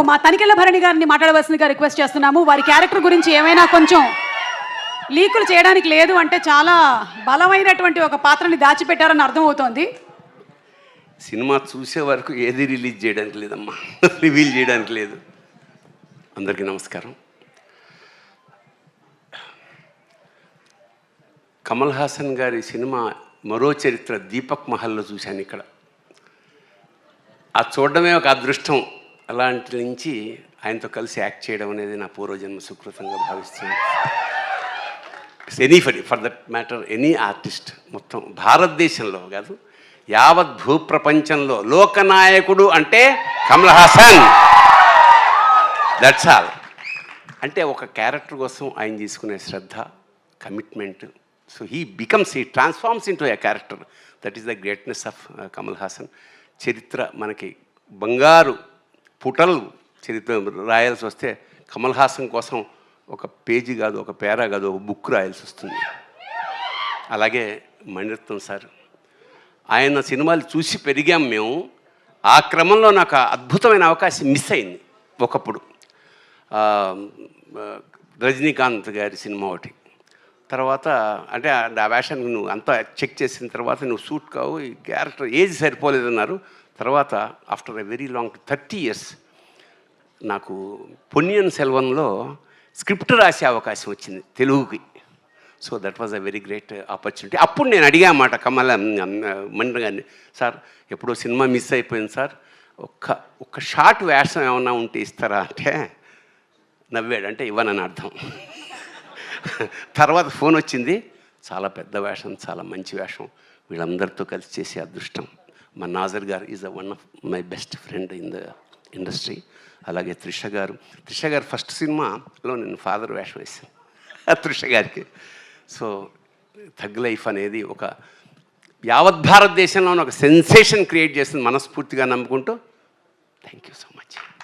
మా తనికెళ్ళ భరణి గారిని మాట్లాడవలసిందిగా రిక్వెస్ట్ చేస్తున్నాము. వారి క్యారెక్టర్ గురించి ఏమైనా కొంచెం లీకులు చేయడానికి లేదు అంటే చాలా బలమైనటువంటి ఒక పాత్రని దాచిపెట్టారని అర్థమవుతోంది. సినిమా చూసే వరకు ఏది రిలీజ్ చేయడానికి లేదమ్మా, రివీల్ చేయడానికి లేదు. అందరికీ నమస్కారం. కమల్ హాసన్ గారి సినిమా మరో చరిత్ర దీపక్ మహల్లో చూశాను ఇక్కడ. ఆ చూడడమే ఒక అదృష్టం. అలాంటి నుంచి ఆయనతో కలిసి యాక్ట్ చేయడం అనేది నా పూర్వజన్మ సుకృతంగా భావిస్తున్నాను. Any for that matter any artist మొత్తం భారతదేశంలో కాదు, యావత్ భూప్రపంచంలో లోకనాయకుడు అంటే కమల్ హాసన్. That's all. అంటే ఒక క్యారెక్టర్ కోసం ఆయన తీసుకునే శ్రద్ధ, commitment. So he transforms into a character. That is the greatness of Kamal Haasan. చరిత్ర మనకి బంగారు పుటలు చరిత్ర రాయాల్సి వస్తే కమల్ హాసన్ కోసం ఒక పేజీ కాదు, ఒక పేరా కాదు, ఒక బుక్ రాయాల్సి వస్తుంది. అలాగే మణిరత్నం సార్, ఆయన సినిమాలు చూసి పెరిగాం మేము. ఆ క్రమంలో నాకు అద్భుతమైన అవకాశం మిస్ అయింది ఒకప్పుడు. రజనీకాంత్ గారి సినిమా ఒకటి. తర్వాత అంటే ఆ వేషానికి నువ్వు అంతా చెక్ చేసిన తర్వాత నువ్వు సూట్ కావు, ఈ క్యారెక్టర్ ఏజ్ సరిపోలేదన్నారు. తర్వాత after a very long 30 years నాకు పొన్నియిన్ సెల్వన్లో స్క్రిప్ట్ రాసే అవకాశం వచ్చింది తెలుగుకి. So that was a very great opportunity. అప్పుడు నేను అడిగా అన్నమాట మణి గారిని, సార్ ఎప్పుడో సినిమా మిస్ అయిపోయింది సార్, ఒక్క షార్ట్ వేషం ఏమన్నా ఉంటే ఇస్తారా అంటే నవ్వాడు. అంటే ఇవ్వనని అర్థం. తర్వాత ఫోన్ వచ్చింది, చాలా పెద్ద వేషం, చాలా మంచి వేషం, వీళ్ళందరితో కలిసి చేసే అదృష్టం. మా నాజర్ గారు is one of my best friend in the industry. అలాగే త్రిష గారు ఫస్ట్ సినిమాలో నేను ఫాదర్ వేషం వేశాను త్రిష గారికి. సో థగ్ లైఫ్ అనేది ఒక యావత్ భారతదేశంలోనే ఒక సెన్సేషన్ క్రియేట్ చేస్తుంది మనస్ఫూర్తిగా నమ్ముకుంటూ. Thank you so much.